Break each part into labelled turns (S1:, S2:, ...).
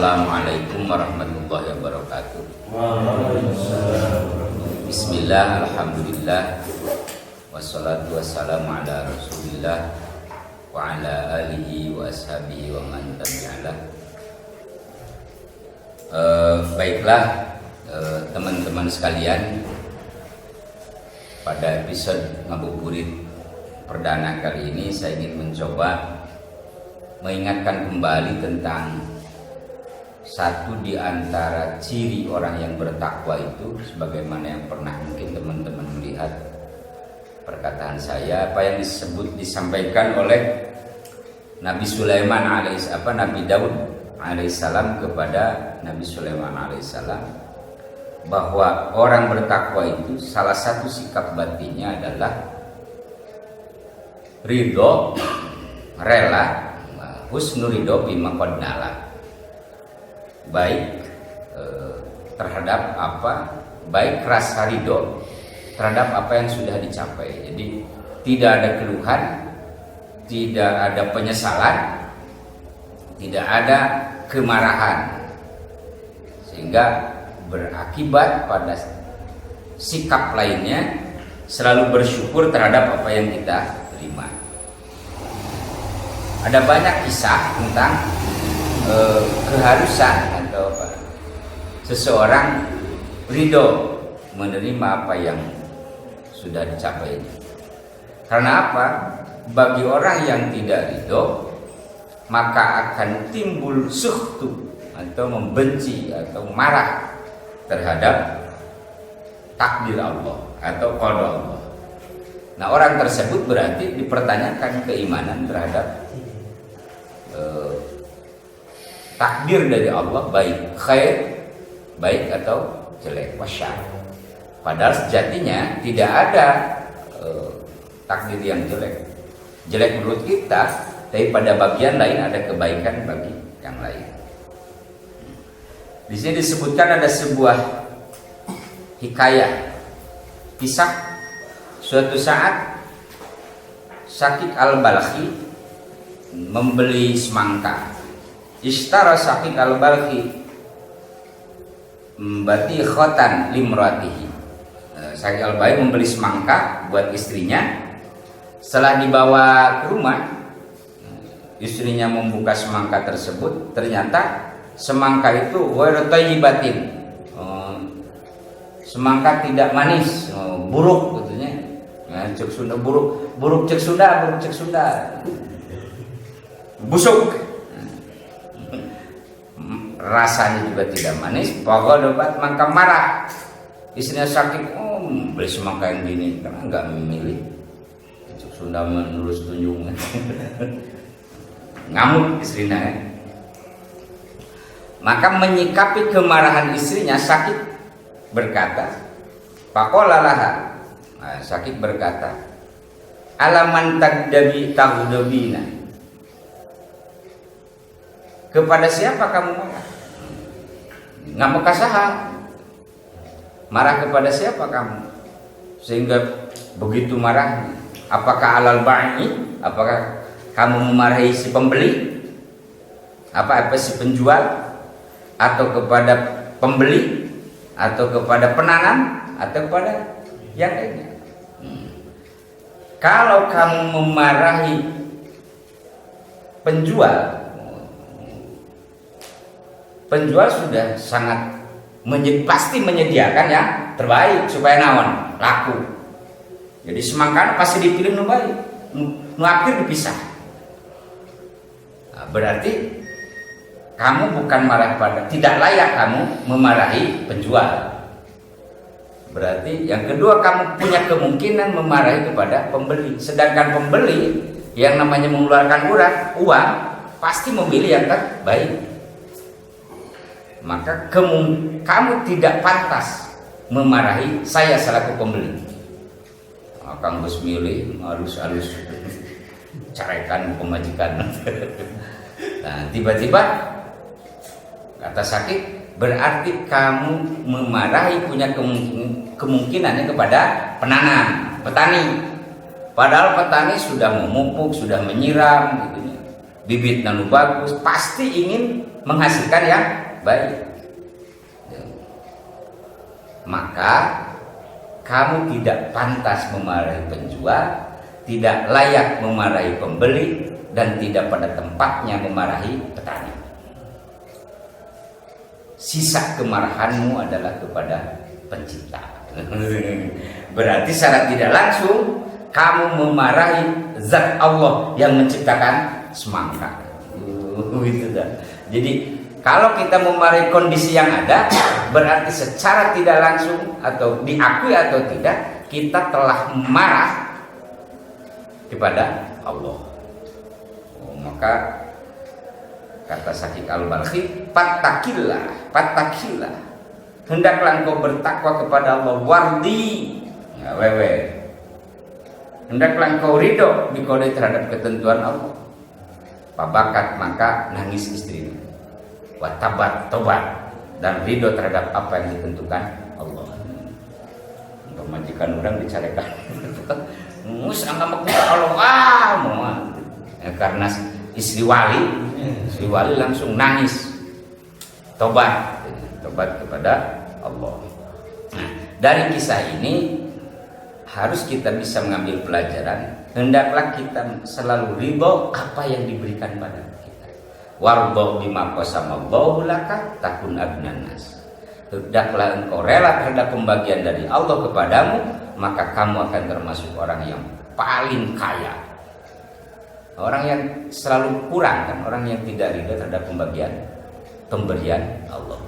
S1: Assalamualaikum warahmatullahi wabarakatuh. Bismillah, alhamdulillah, wassalatu wassalamu ala rasulillah wa ala alihi wa ashabihi wa man tabi'alah. Baiklah teman-teman sekalian, pada episode ngabuburit perdana kali ini saya ingin mencoba mengingatkan kembali tentang satu di antara ciri orang yang bertakwa itu, sebagaimana yang pernah mungkin teman-teman melihat perkataan saya, apa yang disampaikan oleh Nabi Sulaiman Nabi Daud alaihissalam kepada Nabi Sulaiman alaihissalam, bahwa orang bertakwa itu salah satu sikap batinnya adalah ridho, rela, husnul ridho bima qaddala, baik terhadap apa, baik rasa ridho terhadap apa yang sudah dicapai. Jadi tidak ada keluhan, tidak ada penyesalan, tidak ada kemarahan, sehingga berakibat pada sikap lainnya selalu bersyukur terhadap apa yang kita terima. Ada banyak kisah tentang keharusan atau seseorang ridho menerima apa yang sudah dicapai. Karena apa? Bagi orang yang tidak ridho, maka akan timbul sukhtu atau membenci atau marah terhadap takdir Allah atau qada Allah. Nah, orang tersebut berarti dipertanyakan keimanan terhadap takdir dari Allah, baik khair, baik atau jelek, wasyar. Padahal sejatinya tidak ada takdir yang jelek. Jelek menurut kita, tapi pada bagian lain ada kebaikan bagi yang lain. Di sini disebutkan ada sebuah hikayah, kisah suatu saat Syakik al-Balkhi membeli semangka. Ishtara Syakik al-Balkhi batikhatan limratihi. Syakik al-Balkhi membeli semangka buat istrinya. Setelah dibawa ke rumah, istrinya membuka semangka tersebut, ternyata semangka itu ghairu thayyibatin, semangka tidak manis, buruk katanya. Cek Sunda buruk cek Sunda, busuk. Rasanya juga tidak manis, pokoknya dapat mangka marah. Istrinya sakit, beli semangka yang gini karena nggak memilih. Cek Sunda menurus tunjungan. Ngamuk istrinya. Maka menyikapi kemarahan istrinya, Syakik berkata, faqala Syakik berkata, alaman taghdabina, kepada siapa kamu marah? Ngamuk kasaha, marah kepada siapa kamu sehingga begitu marahnya? Apakah alal ba'i, apakah kamu memarahi si pembeli, apa si penjual, atau kepada pembeli, atau kepada penanam, atau kepada yang lainnya? Kalau kamu memarahi penjual sudah sangat pasti menyediakan yang terbaik supaya naon laku. Jadi semangka pasti dipilih nu baik, nu akhir dipisah. Nah, berarti kamu bukan marah tidak layak kamu memarahi penjual. Berarti yang kedua, kamu punya kemungkinan memarahi kepada pembeli. Sedangkan pembeli yang namanya mengeluarkan uang pasti memilih yang terbaik. Maka kamu tidak pantas memarahi saya selaku pembeli. Kang Gus milih halus-halus carekan pemajikan. Nah, tiba-tiba kata Syakik, berarti kamu memarahi punya kemungkinannya kepada penanam, petani. Padahal petani sudah memupuk, sudah menyiram, gitu. Bibit nanu bagus, pasti ingin menghasilkan yang baik. Maka kamu tidak pantas memarahi penjual, tidak layak memarahi pembeli, dan tidak pada tempatnya memarahi petani. Sisa kemarahanmu adalah kepada pencipta. Berarti secara tidak langsung kamu memarahi zat Allah yang menciptakan semangka. Gitu dah. Jadi kalau kita memarahi kondisi yang ada, berarti secara tidak langsung atau diakui atau tidak, kita telah marah kepada Allah. Maka kata Syekh Al-Balkhi, pattakillah, hendaklah engkau bertakwa kepada Allah, wardi, ya, hendaklah engkau ridho dikodai terhadap ketentuan Allah. Pabakat, maka nangis istrinya, watabat, tobat, dan ridho terhadap apa yang ditentukan Allah. Pemajikan orang dicarekan, mus angkat Allah, karena istri wali langsung nangis, tobat kepada Allah. Nah, dari kisah ini harus kita bisa mengambil pelajaran. Hendaklah kita selalu ridho apa yang diberikan pada kita. Wardho bima qasamallahu laka takun agnan nas. Hendaklah engkau rela terhadap pembagian dari Allah kepadamu, maka kamu akan termasuk orang yang paling kaya. Orang yang selalu kurang kan, orang yang tidak ridho terhadap pemberian Allah.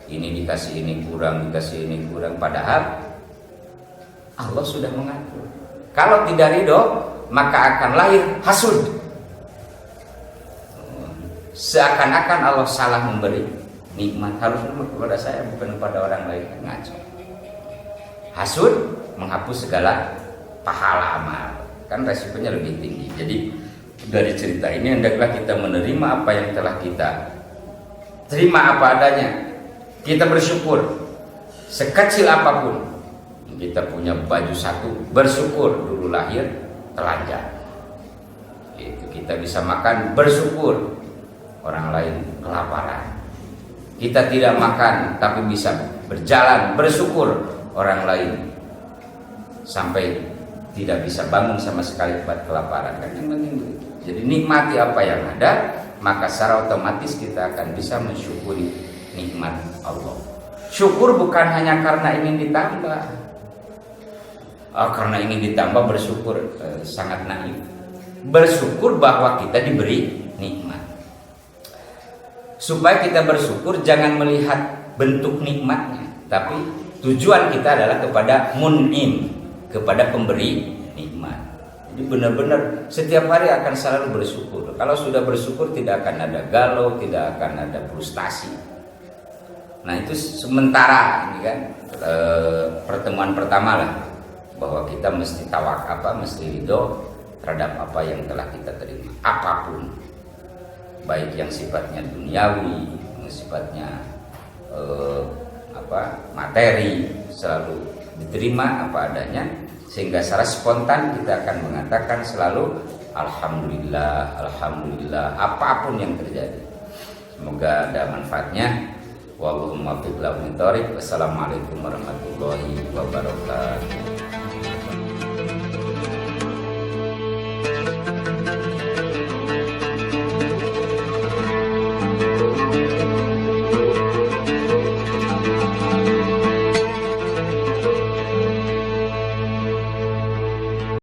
S1: Ini dikasih ini kurang, dikasih ini kurang, padahal Allah sudah mengatur. Kalau tidak ridho, maka akan lahir hasud. Seakan-akan Allah salah memberi nikmat, harusnya kepada saya bukan kepada orang lain. Ngaco. Hasud menghapus segala pahala amal, kan resikonya lebih tinggi. Jadi dari cerita ini hendaklah kita menerima apa yang telah kita terima apa adanya. Kita bersyukur sekecil apapun. Kita punya baju satu, bersyukur, dulu lahir telanjang. Itu kita bisa makan, bersyukur, orang lain kelaparan. Kita tidak makan tapi bisa berjalan, bersyukur, orang lain sampai tidak bisa bangun sama sekali buat kelaparan. Kan yang penting begitu. Jadi nikmati apa yang ada, maka secara otomatis kita akan bisa mensyukuri nikmat Allah. Syukur bukan hanya karena ingin ditambah. Karena ingin ditambah bersyukur, sangat naif. Bersyukur bahwa kita diberi nikmat. Supaya kita bersyukur jangan melihat bentuk nikmatnya, tapi tujuan kita adalah kepada mun'im, kepada pemberi nikmat. Jadi benar-benar setiap hari akan selalu bersyukur. Kalau sudah bersyukur tidak akan ada galau, tidak akan ada frustasi. Nah itu sementara ini kan pertemuan pertama lah, bahwa kita mesti mesti ridho terhadap apa yang telah kita terima, apapun, baik yang sifatnya duniawi, yang sifatnya materi, selalu diterima apa adanya, sehingga secara spontan kita akan mengatakan selalu alhamdulillah, alhamdulillah, apapun yang terjadi. Semoga ada manfaatnya. Wallahumma fiq lahu min thariq. Wassalamualaikum warahmatullahi wabarakatuh.